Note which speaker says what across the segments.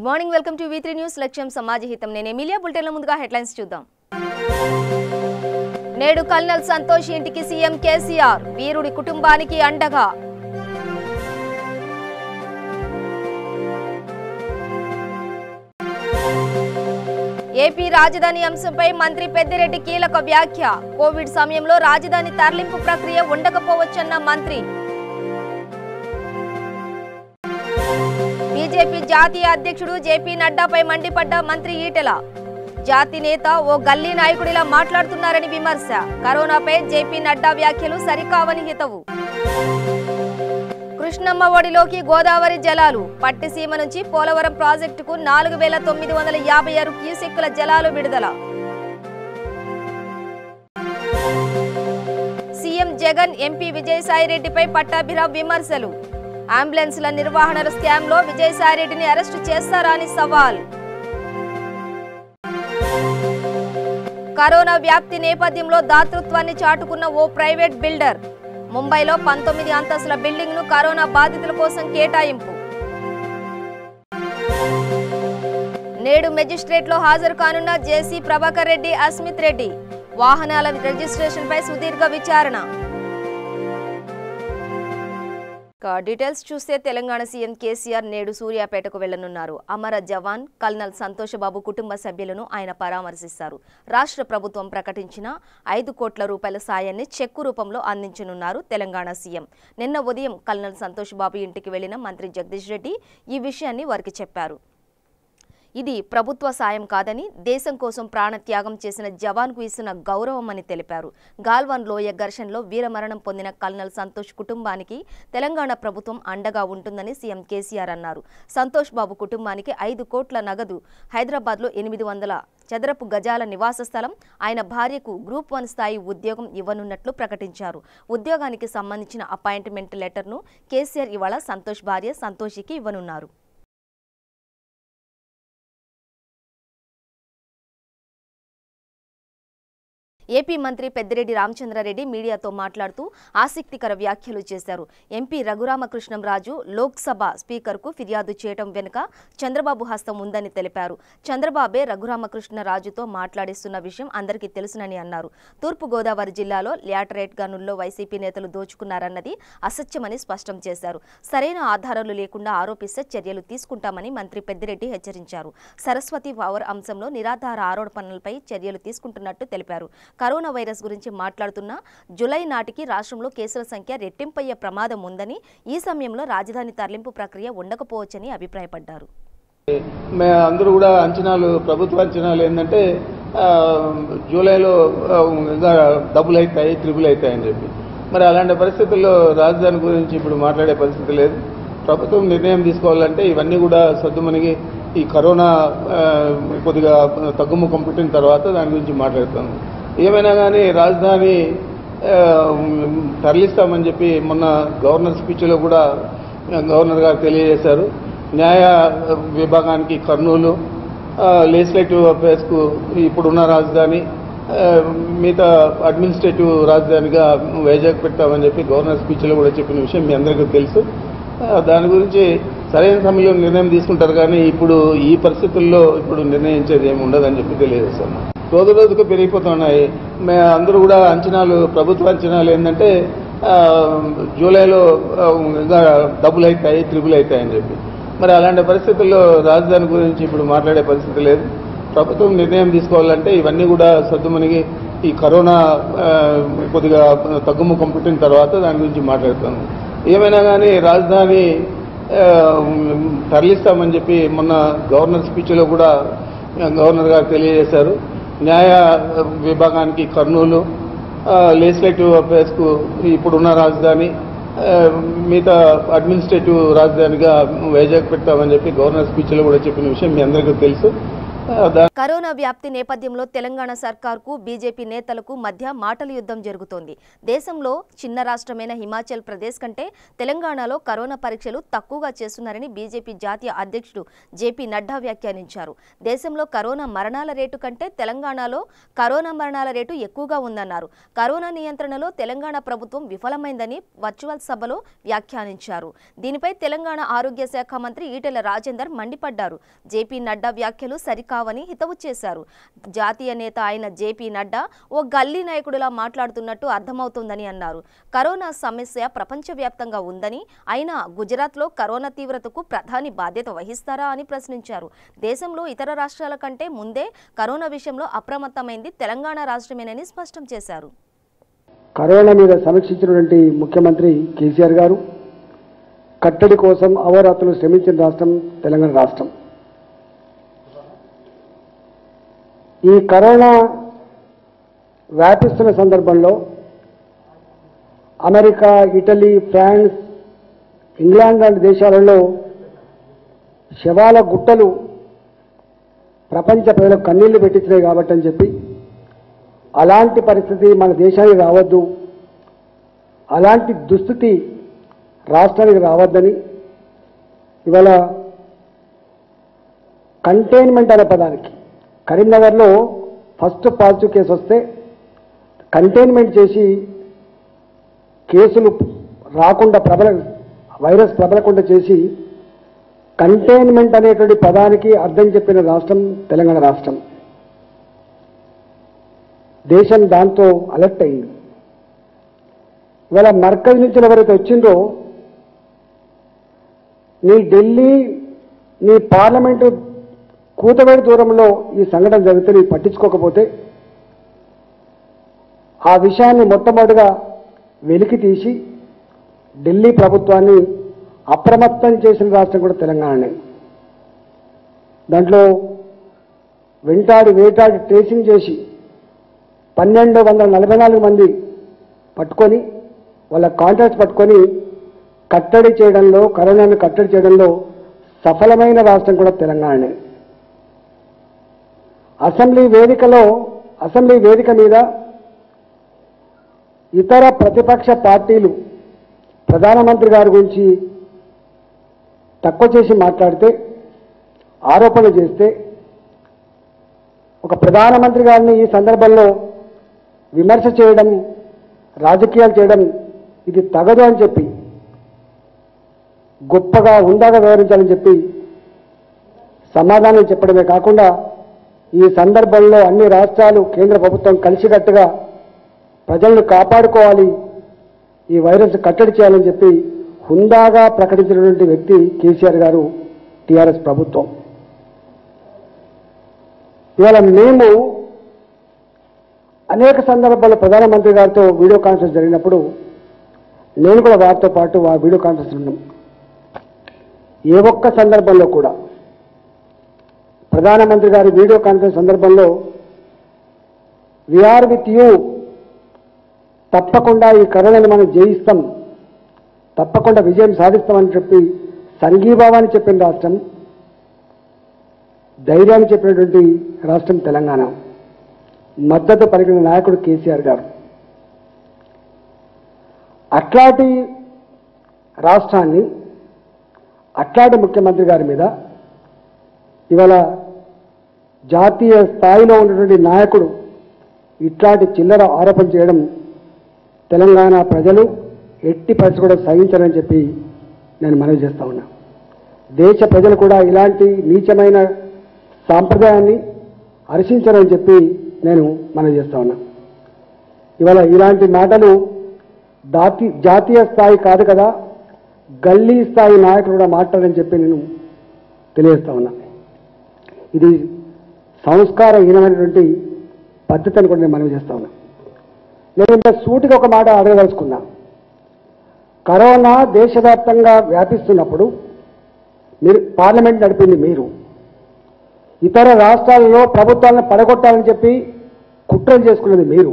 Speaker 1: Morning welcome to V3 news లక్ష్యం సమాజహితం నేను Emilia బులెటిన్ల ముందుగా హెడ్లైన్స్ చూద్దాం. నేడు కల్నల్ సంతోష్ ఇంటికి సీఎం కేసీఆర్ వీరుడి కుటుంబానికి అండగా. ఏపీ రాజధాని అంశంపై మంత్రి పెద్దిరెడ్డి కీలక వ్యాఖ్య. కోవిడ్ సమయంలో రాజధాని తరలింపు ప్రక్రియ ఉండకపోవచ్చన్న మంత్రి. బీజేపీ జాతీయ అధ్యక్షుడు జేపీ నడ్డాపై మండిపడ్డ మంత్రి ఈటెల. జాతి నేత ఓ గల్లీ నాయకుడిలా మాట్లాడుతున్నారని విమర్శ. కరోనాపై జేపీ నడ్డా వ్యాఖ్యలు సరికావని హితవు. కృష్ణమ్మ ఒడిలోకి గోదావరి జలాలు. పట్టిసీమ నుంచి పోలవరం ప్రాజెక్టుకు 4956 క్యూసెక్కుల జలాలు విడుదల. సీఎం జగన్ ఎంపీ విజయసాయిరెడ్డిపై పట్టాభిరామ్ విమర్శలు. అంబులెన్స్ల నిర్వహణల స్కామ్లో విజయసాయిరెడ్డిని అరెస్టు చేస్తారా అని సవాల్. కరోనా వ్యాప్తి నేపథ్యంలో దాతృత్వాన్ని చాటుకున్న ఓ ప్రైవేట్ బిల్డర్. ముంబైలో 19 అంతస్తుల బిల్డింగ్ ను కరోనా బాధితుల కోసం కేటాయింపు. నేడు మెజిస్ట్రేట్ లో హాజరు కానున్న జేసీ ప్రభాకర్ రెడ్డి, అస్మిత్ రెడ్డి. వాహనాల రిజిస్ట్రేషన్ పై సుదీర్ఘ విచారణ. డీటెయిల్స్ చూస్తే తెలంగాణ సీఎం కేసీఆర్ నేడు సూర్యాపేటకు వెళ్లనున్నారు. అమర జవాన్ కల్నల్ సంతోష్ బాబు కుటుంబ సభ్యులను ఆయన పరామర్శిస్తారు. రాష్ట్ర ప్రభుత్వం ప్రకటించిన 5 కోట్ల రూపాయల సాయాన్ని చెక్కు రూపంలో అందించనున్నారు తెలంగాణ సీఎం. నిన్న ఉదయం కల్నల్ సంతోష్ బాబు ఇంటికి వెళ్లిన మంత్రి జగదీష్ రెడ్డి ఈ విషయాన్ని వారికి చెప్పారు. ఇది ప్రభుత్వ సాయం కాదని, దేశం కోసం ప్రాణత్యాగం చేసిన జవాన్కు ఇస్తున్న గౌరవం అని తెలిపారు. గాల్వాన్ లోయ ఘర్షణలో వీరమరణం పొందిన కల్నల్ సంతోష్ కుటుంబానికి తెలంగాణ ప్రభుత్వం అండగా ఉంటుందని సీఎం కేసీఆర్ అన్నారు. సంతోష్ బాబు కుటుంబానికి 5 కోట్ల నగదు, హైదరాబాద్లో 800 చదరపు గజాల నివాస స్థలం, ఆయన భార్యకు గ్రూప్ 1 స్థాయి ఉద్యోగం ఇవ్వనున్నట్లు ప్రకటించారు. ఉద్యోగానికి సంబంధించిన అపాయింట్మెంట్ లెటర్ను కేసీఆర్ ఇవాళ సంతోష్ భార్య సంతోషికి ఇవ్వనున్నారు. ఏపీ మంత్రి పెద్దిరెడ్డి రామచంద్రారెడ్డి మీడియాతో మాట్లాడుతూ ఆసక్తికర వ్యాఖ్యలు చేశారు. ఎంపీ రఘురామకృష్ణంరాజు లోక్సభ స్పీకర్కు ఫిర్యాదు చేయడం వెనుక చంద్రబాబు హస్తం ఉందని తెలిపారు. చంద్రబాబే రఘురామకృష్ణరాజుతో మాట్లాడిస్తున్న విషయం అందరికీ తెలుసునని అన్నారు. తూర్పుగోదావరి జిల్లాలో ల్యాటరైట్ గనుల్లో వైసీపీ నేతలు దోచుకున్నారన్నది అసత్యమని స్పష్టం చేశారు. సరైన ఆధారాలు లేకుండా ఆరోపిస్తే చర్యలు తీసుకుంటామని మంత్రి పెద్దిరెడ్డి హెచ్చరించారు. సరస్వతి పవర్ అంశంలో నిరాధార ఆరోపణలపై చర్యలు తీసుకుంటున్నట్టు తెలిపారు. కరోనా వైరస్ గురించి మాట్లాడుతున్న జూలై నాటికి రాష్ట్రంలో కేసుల సంఖ్య రెట్టింపయ్యే ప్రమాదం ఉందని, ఈ సమయంలో రాజధాని తరలింపు ప్రక్రియ ఉండకపోవచ్చని అభిప్రాయపడ్డారు.
Speaker 2: అందరూ కూడా అంచనాలు, ప్రభుత్వ అంచనాలు ఏంటంటే జూలైలో డబుల్ అవుతాయి, ట్రిపుల్ అవుతాయి అని చెప్పి. మరి అలాంటి పరిస్థితుల్లో రాజధాని గురించి ఇప్పుడు మాట్లాడే పరిస్థితి లేదు. ప్రభుత్వం నిర్ణయం తీసుకోవాలంటే ఇవన్నీ కూడా సద్దుమణిగి ఈ కరోనా కొద్దిగా తగ్గుముఖం పుట్టిన తర్వాత దాని గురించి మాట్లాడుతాము. ఏమైనా కానీ రాజధాని తరలిస్తామని చెప్పి మొన్న గవర్నర్ స్పీచ్లో కూడా గవర్నర్ గారు తెలియజేశారు. న్యాయ విభాగానికి కర్నూలు, లెజిస్లేటివ్ అఫేర్స్కు ఇప్పుడున్న రాజధాని, మిగతా అడ్మినిస్ట్రేటివ్ రాజధానిగా వైజాగ్ పెడతామని చెప్పి గవర్నర్ స్పీచ్లో కూడా చెప్పిన విషయం మీ అందరికీ తెలుసు. దాని గురించి సరైన సమయంలో నిర్ణయం తీసుకుంటారు, కానీ ఇప్పుడు ఈ పరిస్థితుల్లో ఇప్పుడు నిర్ణయించేది ఏమి ఉండదని చెప్పి తెలియజేస్తాను. రోజు రోజుకు పెరిగిపోతున్నాయి. అందరూ కూడా అంచనాలు, ప్రభుత్వ అంచనాలు ఏంటంటే జూలైలో డబుల్ అవుతాయి, ట్రిపుల్ అవుతాయి అని చెప్పి. మరి అలాంటి పరిస్థితుల్లో రాజధాని గురించి ఇప్పుడు మాట్లాడే పరిస్థితి లేదు. ప్రభుత్వం నిర్ణయం తీసుకోవాలంటే ఇవన్నీ కూడా సద్దుమణిగి ఈ కరోనా కొద్దిగా తగ్గుముఖం పుట్టిన తర్వాత దాని గురించి మాట్లాడుతాము. ఏమైనా కానీ రాజధాని తరలిస్తామని చెప్పి మొన్న గవర్నర్ స్పీచ్లో కూడా గవర్నర్ గారు తెలియజేశారు. న్యాయ విభాగానికి కర్నూలు, లెజిస్లేటివ్ అఫేర్స్కు ఇప్పుడున్న రాజధాని, మిగతా అడ్మినిస్ట్రేటివ్ రాజధానిగా వైజాగ్ పెడతామని చెప్పి గవర్నర్ స్పీచ్లో కూడా చెప్పిన విషయం మీ అందరికీ తెలుసు.
Speaker 1: కరోనా వ్యాప్తి నేపథ్యంలో తెలంగాణ సర్కార్కు బీజేపీ నేతలకు మధ్య మాటల యుద్ధం జరుగుతోంది. దేశంలో చిన్న రాష్ట్రమైన హిమాచల్ ప్రదేశ్ కంటే తెలంగాణలో కరోనా పరీక్షలు తక్కువగా చేస్తున్నారని బీజేపీ జాతీయ అధ్యక్షుడు జేపీ నడ్డా వ్యాఖ్యానించారు. దేశంలో కరోనా మరణాల రేటు కంటే తెలంగాణలో కరోనా మరణాల రేటు ఎక్కువగా ఉందన్నారు. కరోనా నియంత్రణలో తెలంగాణ ప్రభుత్వం విఫలమైందని వర్చువల్ సభలో వ్యాఖ్యానించారు. దీనిపై తెలంగాణ ఆరోగ్య శాఖ మంత్రి ఈటెల రాజేందర్ మండిపడ్డారు. జేపీ నడ్డా వ్యాఖ్యలు సరికావని హితవు చేశారు. జాతీయ నేత అయిన జేపీ నడ్డా ఓ గల్లీ నాయకుడిలా మాట్లాడుతున్నట్టు అర్థమవుతోందని అన్నారు. కరోనా సమస్య ప్రపంచవ్యాప్తంగా ఉందని, అయినా గుజరాత్లో కరోనా తీవ్రతకు ప్రధాని బాధ్యత వహిస్తారా అని ప్రశ్నించారు. దేశంలో ఇతర రాష్ట్రాల కంటే ముందే కరోనా విషయంలో అప్రమత్తమైంది తెలంగాణ రాష్ట్రమేనని స్పష్టం చేశారు.
Speaker 3: కరోనా మీద సమీక్షించినటువంటి ముఖ్యమంత్రి కేసీఆర్ గారు కట్టడి కోసం అహోరాత్రులు శ్రమించిన రాష్ట్రం తెలంగాణ రాష్ట్రం. ఈ కరోనా వ్యాపిస్తున్న సందర్భంలో అమెరికా, ఇటలీ, ఫ్రాన్స్, ఇంగ్లాండ్ లాంటి దేశాలలో శవాల గుట్టలు ప్రపంచ ప్రజలకు కన్నీళ్లు పెట్టించినాయి కాబట్టి అని చెప్పి అలాంటి పరిస్థితి మన దేశానికి రావద్దు, అలాంటి దుస్థితి రాష్ట్రానికి రావద్దని ఇవాళ కంటైన్మెంట్ అనే పదానికి కరీంనగర్లో ఫస్ట్ పాజిటివ్ కేసు వస్తే కంటైన్మెంట్ చేసి కేసులు రాకుండా వైరస్ ప్రబలకుండా చేసి కంటైన్మెంట్ అనేటువంటి పదానికి అర్థం చెప్పిన రాష్ట్రం తెలంగాణ రాష్ట్రం. దేశం దాంతో అలర్ట్ అయింది. ఇవాళ మర్కజ్ నుంచి ఎవరైతే వచ్చిందో నీ ఢిల్లీ, నీ పార్లమెంటు కూతవేడి దూరంలో ఈ సంఘటన జరిగితే నీ పట్టించుకోకపోతే ఆ విషయాన్ని మొట్టమొదటిగా వెలికి తీసి ఢిల్లీ ప్రభుత్వాన్ని అప్రమత్తం చేసిన రాష్ట్రం కూడా తెలంగాణనే. దాంట్లో వేటాడి ట్రేసింగ్ చేసి 1244 మంది పట్టుకొని వాళ్ళ కాంట్రాక్ట్స్ పట్టుకొని కట్టడి చేయడంలో, కరోనాను కట్టడి చేయడంలో సఫలమైన రాష్ట్రం కూడా తెలంగాణనే. అసెంబ్లీ వేదిక మీద ఇతర ప్రతిపక్ష పార్టీలు ప్రధానమంత్రి గారి గురించి తక్కువ చేసి మాట్లాడితే, ఆరోపణలు చేస్తే, ఒక ప్రధానమంత్రి గారిని ఈ సందర్భంలో విమర్శ చేయడం, రాజకీయాలు చేయడం ఇది తగదు అని చెప్పి గొప్పగా ఉందాగా వివరించాలని చెప్పి సమాధానం చెప్పడమే కాకుండా ఈ సందర్భంలో అన్ని రాష్ట్రాలు, కేంద్ర ప్రభుత్వం కలిసికట్టుగా ప్రజలను కాపాడుకోవాలి, ఈ వైరస్ కట్టడి చేయాలని చెప్పి హుందాగా ప్రకటించినటువంటి వ్యక్తి కేసీఆర్ గారు, టీఆర్ఎస్ ప్రభుత్వం. ఇవాళ మేము అనేక సందర్భాల్లో ప్రధానమంత్రి గారితో వీడియో కాన్ఫరెన్స్ జరిగినప్పుడు నేను కూడా వారితో పాటు ఆ వీడియో కాన్ఫరెన్స్ ఉన్నాం. ఏ ఒక్క సందర్భంలో కూడా ప్రధానమంత్రి గారి వీడియో కాన్ఫరెన్స్ సందర్భంలో వీఆర్ విత్ యూ, తప్పకుండా ఈ కరోనాను మనం జయిస్తాం, తప్పకుండా విజయం సాధిస్తామని చెప్పి సంఘీభావాన్ని చెప్పిన రాష్ట్రం, ధైర్యాన్ని చెప్పినటువంటి రాష్ట్రం తెలంగాణ. మద్దతు పలికిన నాయకుడు కేసీఆర్ గారు. అట్లాంటి రాష్ట్రాన్ని, అట్లాంటి ముఖ్యమంత్రి గారి మీద ఇవాళ జాతీయ స్థాయిలో ఉన్నటువంటి నాయకుడు ఇట్లాంటి చిల్లర ఆరోపణ చేయడం తెలంగాణ ప్రజలు ఎట్టి పరిస్థితి కూడా సహించారని చెప్పి నేను మనవి చేస్తా ఉన్నా. దేశ ప్రజలు కూడా ఇలాంటి నీచమైన సాంప్రదాయాన్ని హర్షించారని చెప్పి నేను మనవి చేస్తా ఉన్నా. ఇవాళ ఇలాంటి మాటలు జాతీయ స్థాయి కాదు కదా, గల్లీ స్థాయి నాయకులు కూడా మాట్లాడని చెప్పి నేను తెలియజేస్తా ఉన్నా. ఇది సంస్కారహీనమైనటువంటి పద్ధతి అని కూడా నేను మనవి చేస్తా ఉన్నా. నేను ఇంత సూటిగా ఒక మాట అడగదలుచుకున్నా. కరోనా దేశవ్యాప్తంగా వ్యాపిస్తున్నప్పుడు మీరు పార్లమెంట్ నడిపింది మీరు, ఇతర రాష్ట్రాలలో ప్రభుత్వాలను పడగొట్టాలని చెప్పి కుట్రలు చేసుకున్నది మీరు.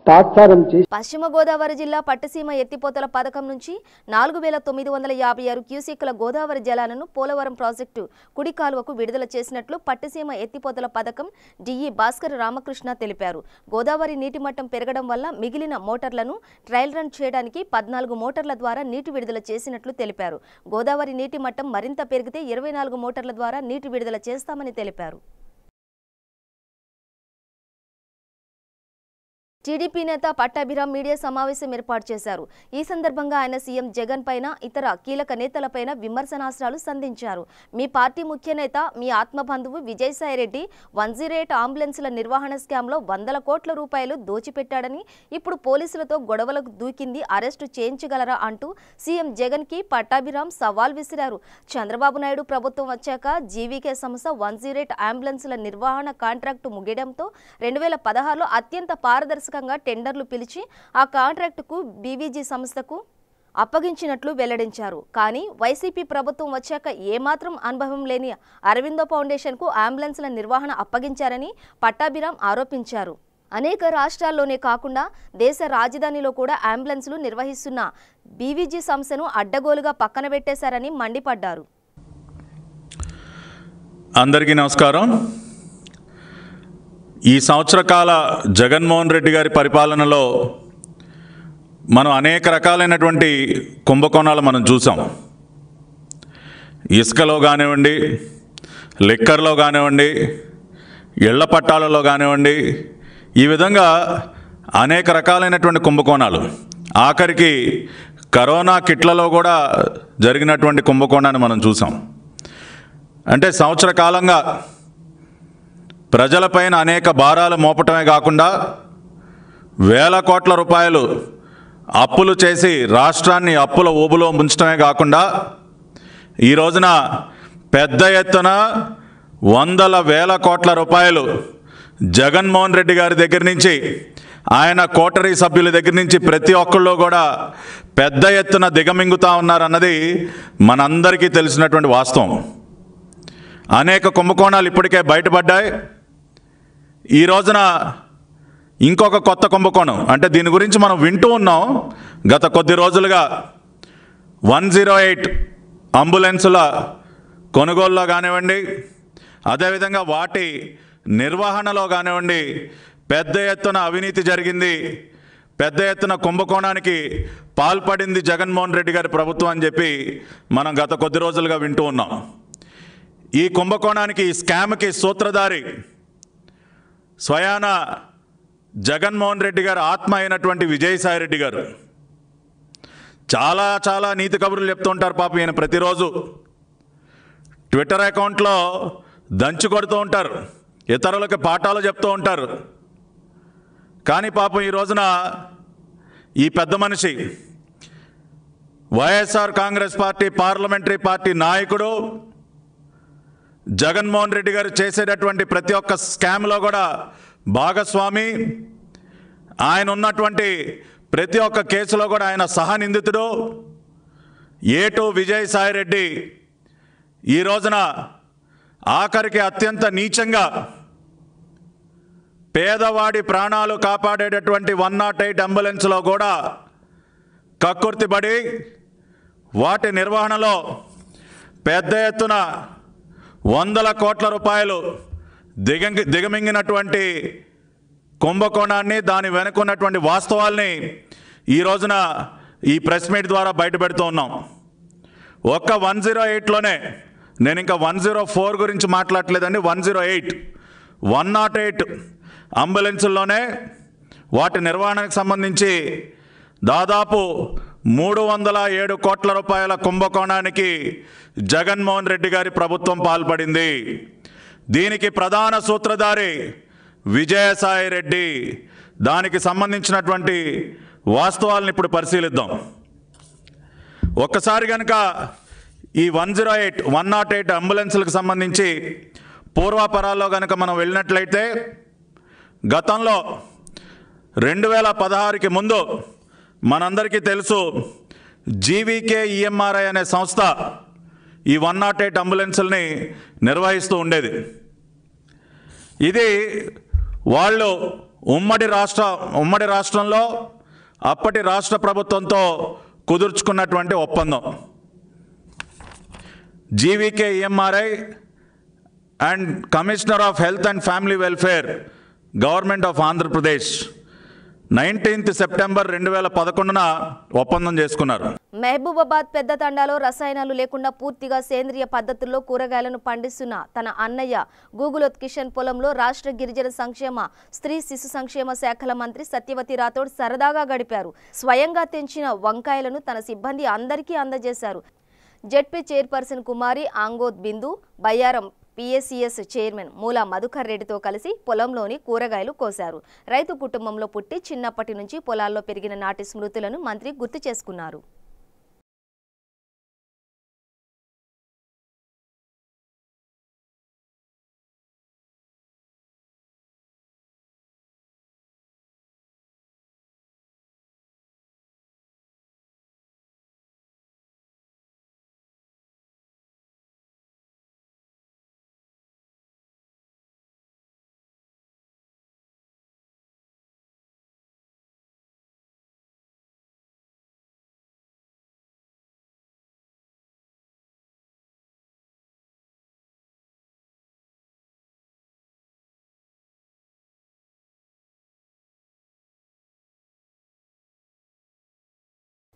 Speaker 3: తాత్సారం చేసి
Speaker 1: పశ్చిమ గోదావరి జిల్లా పట్టిసీమ ఎత్తిపోతల పథకం నుంచి 4956 క్యూసెక్కుల గోదావరి జలాలను పోలవరం ప్రాజెక్టు కుడి కాలువకు విడుదల చేసినట్లు పట్టిసీమ ఎత్తిపోతల పథకం డిఈ భాస్కర్ రామకృష్ణ తెలిపారు. గోదావరి నీటి మట్టం పెరగడం వల్ల మిగిలిన మోటార్లను ట్రయల్ రన్ చేయడానికి 14 మోటార్ల ద్వారా నీటి విడుదల చేసినట్లు తెలిపారు. గోదావరి నీటి మట్టం మరింత పెరిగితే 24 మోటార్ల ద్వారా నీటి విడుదల చేస్తామని తెలిపారు. టీడీపీ నేత పట్టాభిరామ్ మీడియా సమావేశం ఏర్పాటు చేశారు. ఈ సందర్భంగా ఆయన సీఎం జగన్ పైన ఇతర కీలక నేతలపైన విమర్శనాస్త్రాలు సంధించారు. మీ పార్టీ ముఖ్య నేత మీ ఆత్మబంధువు విజయసాయిరెడ్డి 108 అంబులెన్సుల నిర్వహణ స్కామ్లో 100 కోట్ల రూపాయలు దోచిపెట్టాడని, ఇప్పుడు పోలీసులతో గొడవలకు దూకింది అరెస్టు చేయించగలరా అంటూ సీఎం జగన్ కి పట్టాభిరామ్ సవాల్ విసిరారు. చంద్రబాబు నాయుడు ప్రభుత్వం వచ్చాక జీవీకే సంస్థ 108 అంబులెన్సుల నిర్వహణ కాంట్రాక్టు ముగియడంతో 2016లో అత్యంత పారదర్శకంగా టెండర్లు పిలిచి ఆ కాంట్రాక్టుకు బీవీజీ సంస్థకు అప్పగించినట్లు వెల్లడించారు. కానీ వైసీపీ ప్రభుత్వం వచ్చాక ఏమాత్రం అనుభవం లేని అరవిందో ఫౌండేషన్కు అంబులెన్స్ల నిర్వహణ అప్పగించారని పట్టాభిరామ్ ఆరోపించారు. అనేక రాష్ట్రాల్లోనే కాకుండా దేశ రాజధానిలో కూడా అంబులెన్సులు నిర్వహిస్తున్న బీవీజీ సంస్థను అడ్డగోలుగా పక్కన పెట్టేశారని మండిపడ్డారు.
Speaker 4: అందరికీ నమస్కారం. ఈ సంవత్సర కాల జగన్మోహన్ రెడ్డి గారి పరిపాలనలో మనం అనేక రకాలైనటువంటి కుంభకోణాలు మనం చూసాం. ఇసుకలో కానివ్వండి, లిక్కర్లో కానివ్వండి, ఇళ్ల పట్టాలలో కానివ్వండి, ఈ విధంగా అనేక రకాలైనటువంటి కుంభకోణాలు. ఆఖరికి కరోనా కిట్లలో కూడా జరిగినటువంటి కుంభకోణాన్ని మనం చూసాం. అంటే సంవత్సర కాలంగా ప్రజలపైన అనేక భారాలు మోపటమే కాకుండా వేల కోట్ల రూపాయలు అప్పులు చేసి రాష్ట్రాన్ని అప్పుల ఊబులో ముంచడమే కాకుండా ఈ రోజున పెద్ద ఎత్తున వందల వేల కోట్ల రూపాయలు జగన్మోహన్ రెడ్డి గారి దగ్గర నుంచి, ఆయన కోటరీ సభ్యుల దగ్గర నుంచి ప్రతి ఒక్కళ్ళు కూడా పెద్ద ఎత్తున దిగమింగుతూ ఉన్నారన్నది మనందరికీ తెలిసినటువంటి వాస్తవం. అనేక కుంభకోణాలు ఇప్పటికే బయటపడ్డాయి. ఈ రోజున ఇంకొక కొత్త కుంభకోణం, అంటే దీని గురించి మనం వింటూ ఉన్నాం గత కొద్ది రోజులుగా. 108 అంబులెన్సుల కొనుగోలులో కానివ్వండి, అదేవిధంగా వాటి నిర్వహణలో కానివ్వండి పెద్ద ఎత్తున అవినీతి జరిగింది, పెద్ద ఎత్తున కుంభకోణానికి పాల్పడింది జగన్మోహన్ రెడ్డి గారి ప్రభుత్వం అని చెప్పి మనం గత కొద్ది రోజులుగా వింటూ ఉన్నాం. ఈ కుంభకోణానికి, ఈ స్కామ్కి సూత్రధారి స్వయాన జగన్మోహన్ రెడ్డి గారు ఆత్మ అయినటువంటి విజయసాయిరెడ్డి గారు. చాలా నీతి కబుర్లు చెప్తూ ఉంటారు పాపం ఈయన. ప్రతిరోజు ట్విట్టర్ అకౌంట్లో దంచి కొడుతూ ఉంటారు, ఇతరులకు పాఠాలు చెప్తూ ఉంటారు. కానీ పాపం ఈ రోజున ఈ పెద్ద మనిషి YSR Congress party parliamentary party నాయకుడు జగన్మోహన్ రెడ్డి గారు చేసేటటువంటి ప్రతి ఒక్క స్కామ్లో కూడా భాగస్వామి. ఆయన ఉన్నటువంటి ప్రతి ఒక్క కేసులో కూడా ఆయన సహనిందితుడు. ఏటు విజయసాయిరెడ్డి ఈ రోజున ఆఖరికి అత్యంత నీచంగా పేదవాడి ప్రాణాలు కాపాడేటటువంటి 108 అంబులెన్స్లో కూడా కక్కుర్తిపడి వాటి నిర్వహణలో పెద్ద ఎత్తున వందల కోట్ల రూపాయలు దిగమింగినటువంటి కుంభకోణాన్ని, దాని వెనుకున్నటువంటి వాస్తవాల్ని ఈ రోజున ఈ ప్రెస్ మీట్ ద్వారా బయటపెడుతూ ఉన్నాం. ఒక్క 108లోనే, నేను ఇంకా 104 గురించి మాట్లాడలేదండి, 108 అంబులెన్సుల్లోనే వాటి నిర్వహణకు సంబంధించి దాదాపు 307 కోట్ల రూపాయల కుంభకోణానికి జగన్మోహన్ రెడ్డి గారి ప్రభుత్వం పాల్పడింది. దీనికి ప్రధాన సూత్రధారి విజయసాయిరెడ్డి. దానికి సంబంధించినటువంటి వాస్తవాలను ఇప్పుడు పరిశీలిద్దాం. ఒక్కసారి కనుక ఈ 108 అంబులెన్సులకు సంబంధించి పూర్వాపరాల్లో కనుక మనం వెళ్ళినట్లయితే, గతంలో 2016కి ముందు మనందరికీ తెలుసు జీవీకే ఈఎంఆర్ఐ అనే సంస్థ ఈ 108 అంబులెన్సుల్ని నిర్వహిస్తూ ఉండేది. ఇది వాళ్ళు ఉమ్మడి రాష్ట్రంలో అప్పటి రాష్ట్ర ప్రభుత్వంతో కుదుర్చుకున్నటువంటి ఒప్పందం. GVK EMRI and commissioner of health and family welfare government of Andhra Pradesh 19 September 2011 ఒప్పందం చేసుకున్నారు.
Speaker 1: మహబూబాబాద్ పెద్ద తండాలో రసాయనాలు లేకుండా పూర్తిగా సేంద్రియ పద్ధతుల్లో కూరగాయలను పండిస్తున్న తన అన్నయ్య గూగులోత్ కిషన్ పొలంలో రాష్ట్ర గిరిజన సంక్షేమ స్త్రీ శిశు సంక్షేమ శాఖల మంత్రి సత్యవతి రాథోడ్ సరదాగా గడిపారు. స్వయంగా తెంచిన వంకాయలను తన సిబ్బంది అందరికీ అందజేశారు. జెడ్పీ చైర్పర్సన్ కుమారి ఆంగోద్ బిందు, బయ్యారం పిఎస్సిఎస్ చైర్మన్ మూలా మధుకర్ రెడ్డితో కలిసి పొలంలోని కూరగాయలు కోశారు. రైతు కుటుంబంలో పుట్టి చిన్నప్పటి నుంచి పొలాల్లో పెరిగిన నాటి స్మృతులను మంత్రి గుర్తు చేసుకున్నారు.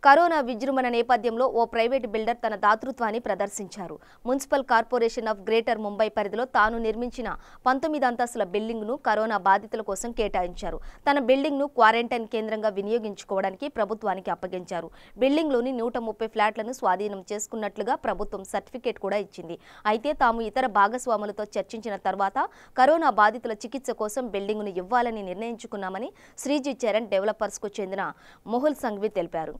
Speaker 1: కరోనా విజృంభణ నేపథ్యంలో ఓ ప్రైవేట్ బిల్డర్ తన దాతృత్వాన్ని ప్రదర్శించారు. Municipal corporation of greater Mumbai పరిధిలో తాను నిర్మించిన 19 అంతస్తుల బిల్డింగ్ను కరోనా బాధితుల కోసం కేటాయించారు. తన బిల్డింగ్ను క్వారంటైన్ కేంద్రంగా వినియోగించుకోవడానికి ప్రభుత్వానికి అప్పగించారు. బిల్డింగ్లోని 130 ఫ్లాట్లను స్వాధీనం చేసుకున్నట్లుగా ప్రభుత్వం సర్టిఫికేట్ కూడా ఇచ్చింది. అయితే తాము ఇతర భాగస్వాములతో చర్చించిన తర్వాత కరోనా బాధితుల చికిత్స కోసం బిల్డింగ్ను ఇవ్వాలని నిర్ణయించుకున్నామని శ్రీజీ చరణ్ డెవలపర్స్కు చెందిన మొహుల్ సంఘ్వి తెలిపారు.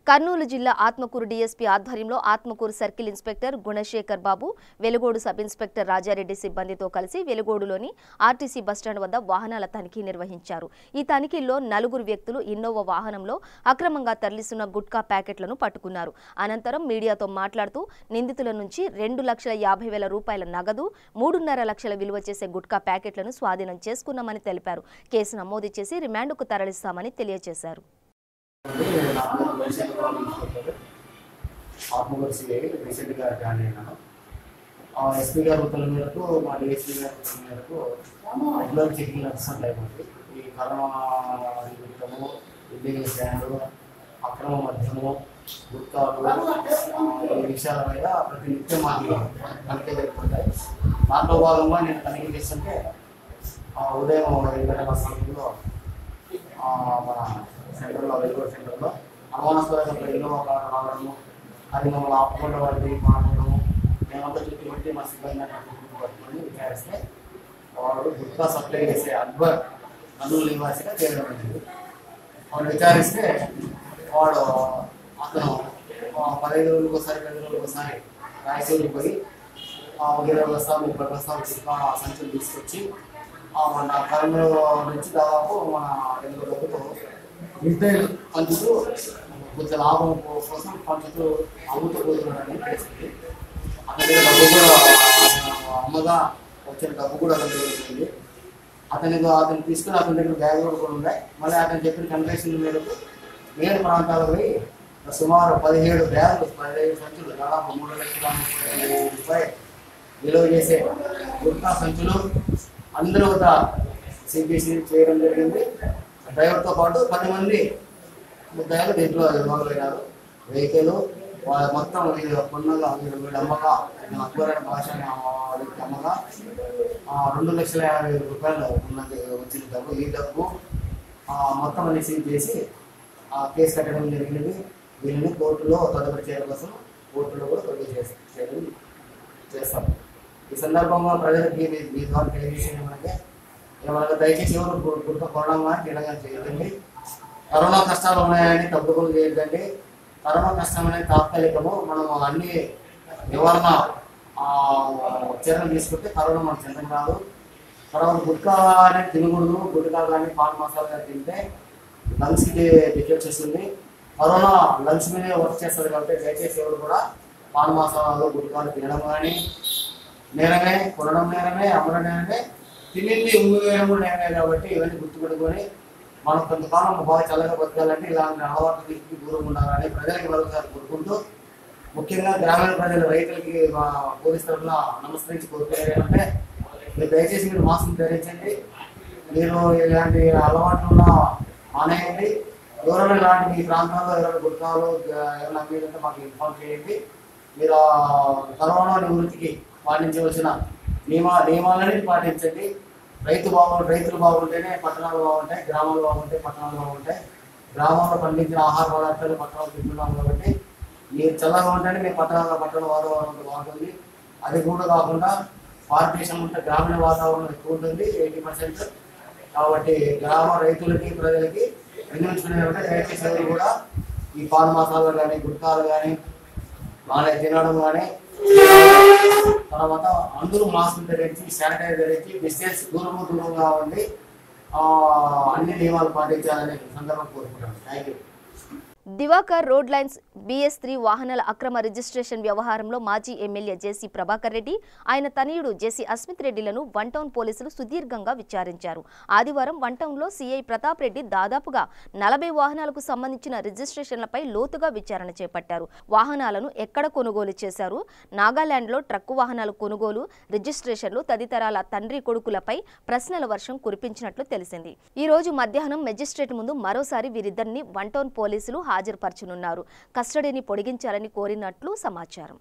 Speaker 1: కర్నూలు జిల్లా ఆత్మకూరు డీఎస్పీ ఆధ్వర్యంలో ఆత్మకూరు సర్కిల్ ఇన్స్పెక్టర్ గుణశేఖర్ బాబు, వెలుగోడు సబ్ ఇన్స్పెక్టర్ రాజారెడ్డి సిబ్బందితో కలిసి వెలుగోడులోని ఆర్టీసీ బస్టాండ్ వద్ద వాహనాల తనిఖీ నిర్వహించారు. ఈ తనిఖీల్లో 4 వ్యక్తులు ఇన్నోవా వాహనంలో అక్రమంగా తరలిస్తున్న గుట్కా ప్యాకెట్లను పట్టుకున్నారు. అనంతరం మీడియాతో మాట్లాడుతూ నిందితుల నుంచి 2,50,000 రూపాయల నగదు, 3.5 లక్షల విలువ చేసే గుట్కా ప్యాకెట్లను స్వాధీనం చేసుకున్నామని తెలిపారు. కేసు నమోదు చేసి రిమాండ్కు తరలిస్తామని తెలియజేశారు.
Speaker 5: ఆత్మకూరు సిఐ రీసెంట్గా జాయిన్ అయినాను. ఎస్పీ గారి ఉత్తర్వుల మేరకు మా డిఎస్పీ గారి ఉత్తర్వుల మేరకు రెగ్యులర్ చెకింగ్ నడుస్తుంటాయి. మనకి ఈ కరోనా నిమిత్తము, ఇల్లీగల్ స్టాండ్, అక్రమ మద్యము, గుట్కాలు, ఈ విషయాల మీద ప్రతి నిత్యం మాకు తనిఖీ జరుగుతుంటాయి. దాంట్లో భాగంగా నేను తనిఖీ చేస్తుంటే ఉదయం 2 గంటల సమయంలో మన సెంటర్లో, వెలుగోడు సెంటర్లో అనుమానాస్పదంగా ఇన్నోవా కారు రావడము, అది మమ్మల్ని ఆపుకుండా వాడికి మాట్లాడము, మేమంతా చుట్టూ పెట్టి మా సిబ్బంది పట్టుకొని విచారిస్తే వాడు గుట్కా సప్లై చేసే అక్బర్ కర్నూలు నివాసిగా చేయడం జరిగింది. వాడు విచారిస్తే వాడు అతను 15 రోజులకు ఒకసారి, 10 రోజులకు ఒకసారి రాయచూరుకి పోయి 20 బస్తాలు, 30 బస్తాలు గుట్కా సంచులు తీసుకొచ్చి మన కర్నూలు నుంచి దాదాపు మన 2 రోజులకు రిటైల్ పంచుతూ కొంచెం లాభం కోసం పంచుతూ అమ్ముతూ పోతున్నాడని తెలిసింది. అతని దగ్గర డబ్బు కూడా అమ్మగా వచ్చిన డబ్బు కూడా అతని దగ్గర ఉంది. అతను తీసుకుని అతని దగ్గర బ్యాగులు కూడా ఉన్నాయి. మళ్ళీ అతను చెప్పిన కండిషన్ మేరకు వేరే ప్రాంతాలకు పోయి సుమారు 17 బ్యాగులు, 15 సంచులు, దాదాపు 3,30,000 రూపాయలు విలువ చేసే గుట్కా సంచులు, అందరూ కూడా సిపిసి చేయడం జరిగింది. డ్రైవర్తో పాటు 10 మంది ముద్దాయిలు దీంట్లో ఇన్వాల్వ్ అయినారు. వెహికల్ వాళ్ళ మొత్తం కొన్నగా వీళ్ళ అమ్మగా అక్బరైన భాష వాళ్ళకి అమ్మగా 2,50,000 రూపాయలు ఉన్నది వచ్చిన డబ్బు. ఈ డబ్బు మొత్తం అన్ని సీజ్ చేసి కేసు కట్టడం జరిగినది. వీళ్ళని కోర్టులో తదుపరి చేయడం కోసం కోర్టులో కూడా ప్రొడ్యూస్ చేయడం చేస్తాం. ఈ సందర్భంగా ప్రజలకి మీ ద్వారా తెలియజేసేది ఏమనగా దయచేసి ఎవరు గుర్తు కొనడం కానీ తినగా చేయదండి. కరోనా కష్టాలు ఉన్నాయని తప్పులు చేయదండి. కరోనా కష్టం అనేది తాత్కాలికము. మనం అన్ని నివారణ చర్యలు తీసుకుంటే కరోనా మనకు చెందడం రాదు. తర్వాత గుట్కా అనేది తినకూడదు. గుట్కా కానీ పాన్ మసాలా కానీ తింటే లంగ్స్కి డిఫెక్ట్ చేస్తుంది. కరోనా లంగ్స్ మీదే వర్క్ చేస్తుంది కాబట్టి దయచేసి ఎవరు కూడా పాన్ మసాలాలు గుట్కాలు తినడం కానీ నేరమే, కొనడం నేరమే, అమ్మడం నేరమే, తినింది ఉమ్మి వేయడం కూడా నేరమే. కాబట్టి ఇవన్నీ గుర్తుపెట్టుకొని మనం కొంతకాలం బాగా చల్లగా బతకాలంటే ఇలాంటి అలవాట్లకి దూరం ఉండాలని ప్రజలకి మరొకసారి కోరుకుంటూ, ముఖ్యంగా గ్రామీణ ప్రజల రైతులకి మా పోలీస్ తరఫున నమస్కరించి కోరుకునేది ఏమంటే మీరు దయచేసి మీరు మాస్క్ ధరించండి. మీరు ఇలాంటి అలవాట్లు మానేయండి. ఎవరైనా ఇలాంటి మీ ప్రాంతాల్లో ఎవరైనా గుర్తాలు ఏమైనా అమ్మేదంటే మాకు ఇన్ఫార్మ్ చేయండి. మీరు కరోనా నివృత్తికి పాటించవలసిన నియమాలన్నీ పాటించండి. రైతులు బాగుంటేనే పట్టణాలు బాగుంటాయి, గ్రామాలు బాగుంటాయి, పట్టణాలు బాగుంటాయి. గ్రామాల్లో పండించిన ఆహార పదార్థాలు పట్టణాలు తింటున్నాం కాబట్టి మీరు చల్లగా ఉంటేనే మీ పట్టణ వాతావరణం బాగుంటుంది. అది కూడా కాకుండా భారతదేశం ఉంటే గ్రామీణ వాతావరణం ఎక్కువ ఉంటుంది, 80%. కాబట్టి గ్రామ రైతులకి ప్రజలకి వినియోగించుకునే దయచేసి ఎవరు కూడా ఈ పాన్ మసాలాలు కానీ గుట్కాలు కానీ తినడం కానీ, తర్వాత అందరూ మాస్క్ ధరించి శానిటైజర్ ధరించి డిస్టెన్స్ దూరంగా ఉండి అన్ని నియమాలు పాటించాలని సందర్భం కోరుకుంటాను. Thank you.
Speaker 1: Diwakar road lines BS3 వాహనాల అక్రమ రిజిస్ట్రేషన్ వ్యవహారంలో మాజీ ఎమ్మెల్యే జేసీ ప్రభాకర్ రెడ్డి, ఆయన తనయుడు జేసీ అస్మిత్ రెడ్డిలను వన్ టౌన్ పోలీసులు సుదీర్ఘంగా విచారించారు. ఆదివారం వన్ టౌన్లో సిఐ ప్రతాప్ రెడ్డి దాదాపుగా 40 వాహనాలకు సంబంధించిన రిజిస్ట్రేషన్లపై లోతుగా విచారణ చేపట్టారు. వాహనాలను ఎక్కడ కొనుగోలు చేశారు, నాగాలాండ్లో ట్రక్కు వాహనాలు కొనుగోలు, రిజిస్ట్రేషన్లు తదితరాల తండ్రి కొడుకులపై ప్రశ్నల వర్షం కురిపించినట్లు తెలిసింది. ఈ రోజు మధ్యాహ్నం మెజిస్ట్రేట్ ముందు మరోసారి వీరిద్దరిని వన్ టౌన్ పోలీసులు హాజరుపరచనున్నారు. కస్టడీని పొడిగించాలని కోరినట్లు సమాచారం.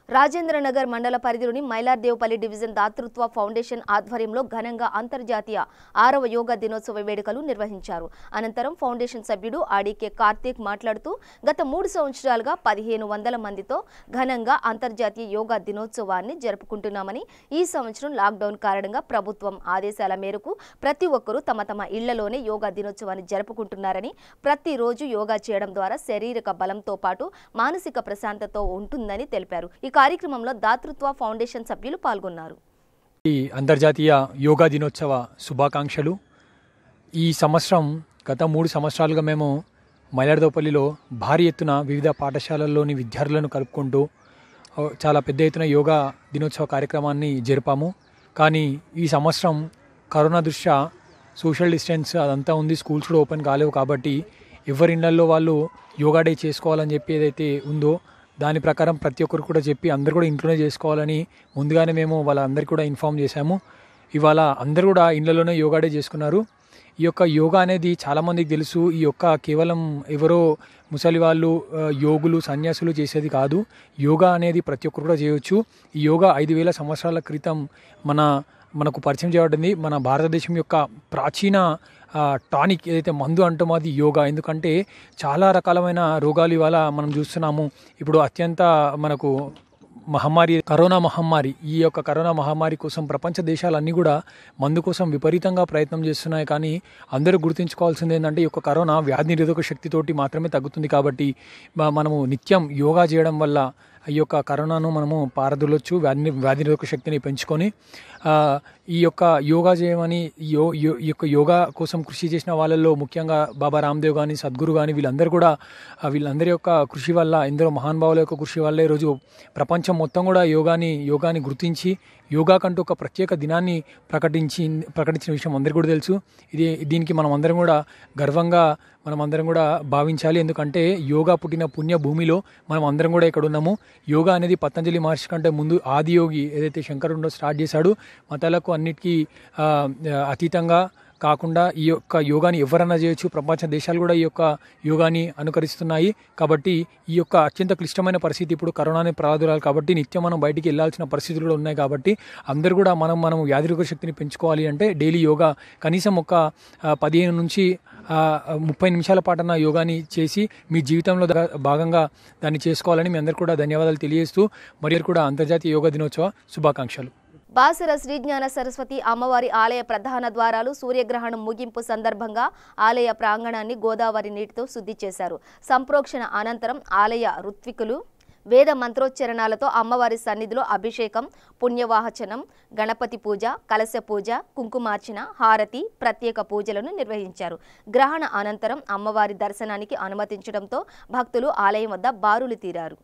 Speaker 1: రాజేంద్రనగర్ మండల పరిధిలోని మైలార్దేవపల్లి డివిజన్ దాతృత్వ ఫౌండేషన్ ఆధ్వర్యంలో ఘనంగా అంతర్జాతీయ 6వ యోగా దినోత్సవ వేడుకలు నిర్వహించారు. అనంతరం ఫౌండేషన్ సభ్యుడు ఆడికే కార్తీక్ మాట్లాడుతూ గత 3 సంవత్సరాలుగా 1500 మందితో ఘనంగా అంతర్జాతీయ యోగా దినోత్సవాన్ని జరుపుకుంటున్నామని, ఈ సంవత్సరం లాక్డౌన్ కారణంగా ప్రభుత్వం ఆదేశాల మేరకు ప్రతి ఒక్కరూ తమ ఇళ్లలోనే యోగా దినోత్సవాన్ని జరుపుకుంటున్నారని, ప్రతిరోజు యోగా చేయడం ద్వారా శారీరక బలంతో పాటు మానసిక ప్రశాంతత ఉంటుందని తెలిపారు. ఈ కార్యక్రమంలో దాతృత్వ ఫౌండేషన్ సభ్యులు పాల్గొన్నారు.
Speaker 6: ఈ అంతర్జాతీయ యోగా దినోత్సవ శుభాకాంక్షలు. ఈ సంవత్సరం గత 3 సంవత్సరాలుగా మేము మైలార్దేవపల్లిలో భారీ ఎత్తున వివిధ పాఠశాలల్లోని విద్యార్థులను కలుపుకుంటూ చాలా పెద్ద ఎత్తున యోగా దినోత్సవ కార్యక్రమాన్ని జరిపాము. కానీ ఈ సంవత్సరం కరోనా దృష్ట్యా సోషల్ డిస్టెన్స్ అదంతా ఉంది, స్కూల్స్ కూడా ఓపెన్ కాలేవు. కాబట్టి ఎవరి ఇళ్లలో వాళ్ళు యోగా డే చేసుకోవాలని చెప్పి ఏదైతే ఉందో దాని ప్రకారం ప్రతి ఒక్కరు కూడా చెప్పి అందరూ కూడా ఇంట్లోనే చేసుకోవాలని ముందుగానే మేము వాళ్ళందరికీ కూడా ఇన్ఫామ్ చేశాము. ఇవాళ అందరూ కూడా ఇళ్లలోనే యోగా డే చేసుకున్నారు. ఈ యొక్క యోగా అనేది చాలామందికి తెలుసు. ఈ యొక్క కేవలం ఎవరో ముసలి వాళ్ళు, యోగులు, సన్యాసులు చేసేది కాదు. యోగా అనేది ప్రతి ఒక్కరు కూడా చేయవచ్చు. ఈ యోగా 5000 సంవత్సరాల క్రితం మనకు పరిచయం చేయబడింది. మన భారతదేశం యొక్క ప్రాచీన టానిక్ ఏదైతే మందు అంటామో అది యోగా. ఎందుకంటే చాలా రకాలమైన రోగాలు ఇవాళ మనం చూస్తున్నాము. ఇప్పుడు అత్యంత మనకు మహమ్మారి కరోనా మహమ్మారి, ఈ యొక్క కరోనా మహమ్మారి కోసం ప్రపంచ దేశాలన్నీ కూడా మందు కోసం విపరీతంగా ప్రయత్నం చేస్తున్నాయి. కానీ అందరూ గుర్తుంచుకోవాల్సింది ఏంటంటే ఈ యొక్క కరోనా వ్యాధి నిరోధక శక్తితోటి మాత్రమే తగ్గుతుంది. కాబట్టి మనము నిత్యం యోగా చేయడం వల్ల ఈ యొక్క కరోనాను మనము పారదొలొచ్చు, వ్యాధి నిరోధక శక్తిని పెంచుకొని ఈ యొక్క యోగా చేయమని ఈ యొక్క యోగా కోసం కృషి చేసిన వాళ్ళల్లో ముఖ్యంగా బాబా రామ్దేవ్ కానీ, సద్గురు కానీ వీళ్ళందరి యొక్క కృషి వల్ల, ఎందరో మహానుభావుల యొక్క కృషి వల్ల ఈరోజు ప్రపంచం మొత్తం కూడా యోగాని గుర్తించి యోగా కంటూ ఒక ప్రత్యేక దినాన్ని ప్రకటించిన విషయం అందరికీ కూడా తెలుసు. దీనికి మనం అందరం కూడా గర్వంగా భావించాలి. ఎందుకంటే యోగా పుట్టిన పుణ్య భూమిలో మనం అందరం కూడా ఇక్కడ ఉన్నాము. యోగా అనేది పతంజలి మహర్షి కంటే ముందు ఆదియోగి ఏదైతే శంకరుడో స్టార్ట్ చేశాడు. మతాలకు అన్నిటికీ అతీతంగా కాకుండా ఈ యొక్క యోగాని ఎవరన్నా చేయొచ్చు. ప్రపంచ దేశాలు కూడా ఈ యొక్క యోగాని అనుకరిస్తున్నాయి. కాబట్టి ఈ యొక్క అత్యంత క్లిష్టమైన పరిస్థితి ఇప్పుడు కరోనా అనే ప్రాదురాలు కాబట్టి నిత్యం మనం బయటికి వెళ్ళాల్సిన పరిస్థితులు కూడా ఉన్నాయి. కాబట్టి అందరూ కూడా మనం వ్యాధిరోగ శక్తిని పెంచుకోవాలి అంటే డైలీ యోగా కనీసం ఒక 15 నుంచి 30 నిమిషాల పాటన యోగాని చేసి మీ జీవితంలో భాగంగా దాన్ని చేసుకోవాలని మీ అందరికీ కూడా ధన్యవాదాలు తెలియజేస్తూ మరియు కూడా అంతర్జాతీయ యోగా దినోత్సవ శుభాకాంక్షలు.
Speaker 1: బాసర శ్రీజ్ఞాన సరస్వతి అమ్మవారి ఆలయ ప్రధాన ద్వారాలు సూర్యగ్రహణం ముగింపు సందర్భంగా ఆలయ ప్రాంగణాన్ని గోదావరి నీటితో శుద్ధి చేశారు. సంప్రోక్షణ అనంతరం ఆలయ ఋత్వికులు వేద మంత్రోచ్చరణాలతో అమ్మవారి సన్నిధిలో అభిషేకం, పుణ్యవాహచనం, గణపతి పూజ, కలశ పూజ, కుంకుమార్చన, హారతి, ప్రత్యేక పూజలను నిర్వహించారు. గ్రహణ అనంతరం అమ్మవారి దర్శనానికి అనుమతించడంతో భక్తులు ఆలయం వద్ద బారులు తీరారు.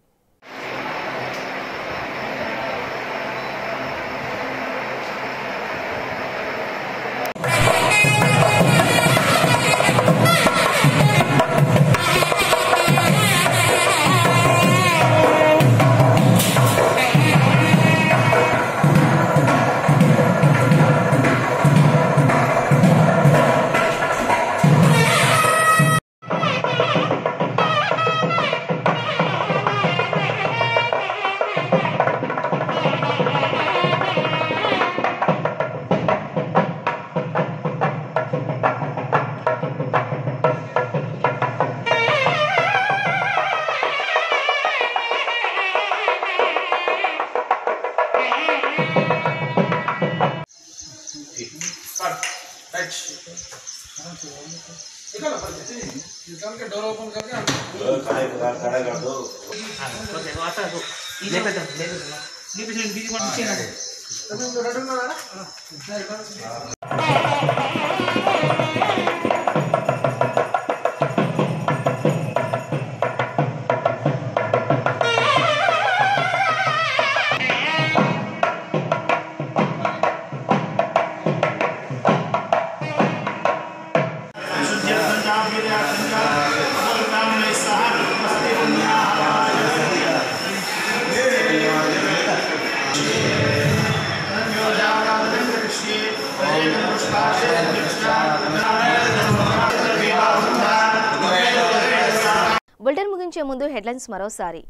Speaker 1: బులెటిన్ ముగించే ముందు హెడ్లైన్స్ మరోసారి.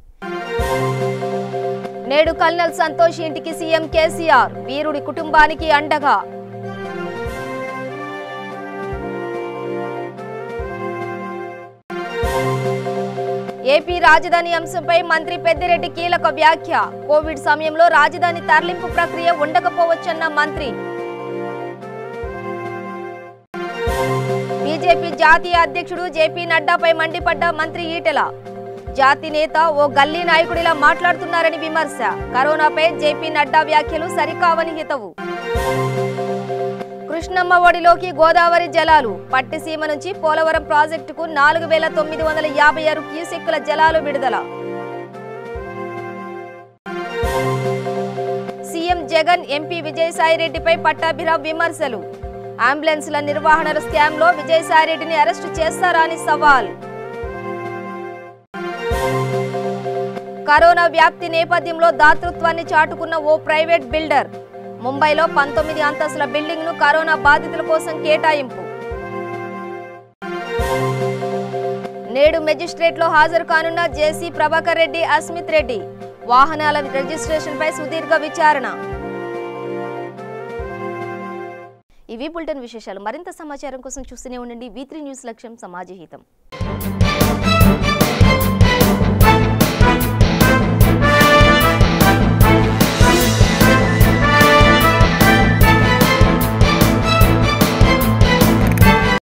Speaker 1: నేడు కల్నల్ సంతోష్ ఇంటికి సీఎం కేసీఆర్, వీరుడి కుటుంబానికి అండగా. ఏపీ రాజధాని అంశంపై మంత్రి పెద్దిరెడ్డి కీలక వ్యాఖ్య. కోవిడ్ సమయంలో రాజధాని తరలింపు ప్రక్రియ ఉండకపోవచ్చన్న మంత్రి. బీజేపీ జాతీయ అధ్యక్షుడు జేపీ నడ్డాపై మండిపడ్డ మంత్రి ఈటెల. జాతి నేత ఓ గల్లీ నాయకుడిలా మాట్లాడుతున్నారని విమర్శ. కరోనాపై జేపీ నడ్డా వ్యాఖ్యలు సరికావని హితవు. కృష్ణమ్మ ఒడిలోకి గోదావరి జలాలు. పట్టిసీమ నుంచి పోలవరం ప్రాజెక్టుకు 4956 క్యూసెక్కుల జలాలు విడుదల. సీఎం జగన్ ఎంపీ విజయసాయిరెడ్డిపై పట్టాభిరామ్ విమర్శలు. అంబులెన్స్ల నిర్వహణల స్కామ్లో విజయసాయిరెడ్డిని అరెస్టు చేస్తారా అని సవాల్. కరోనా వ్యాప్తి నేపథ్యంలో దాతృత్వాన్ని చాటుకున్న ఓ ప్రైవేట్ బిల్డర్. ముంబైలో 19 అంతస్తుల బిల్డింగ్ ను కరోనా బాధితుల కోసం కేటాయింపు. నేడు మెజిస్ట్రేట్లో హాజరు కానున్న జేసీ ప్రభాకర్ రెడ్డి, అస్మిత్ రెడ్డి. వాహనాల రిజిస్ట్రేషన్ పై సుదీర్ఘ విచారణ. ఇవి బులెటిన్ విశేషాలు. మరింత సమాచారం కోసం చూస్తూనే ఉండండి V3 న్యూస్. లక్ష్యం సమాజహితం.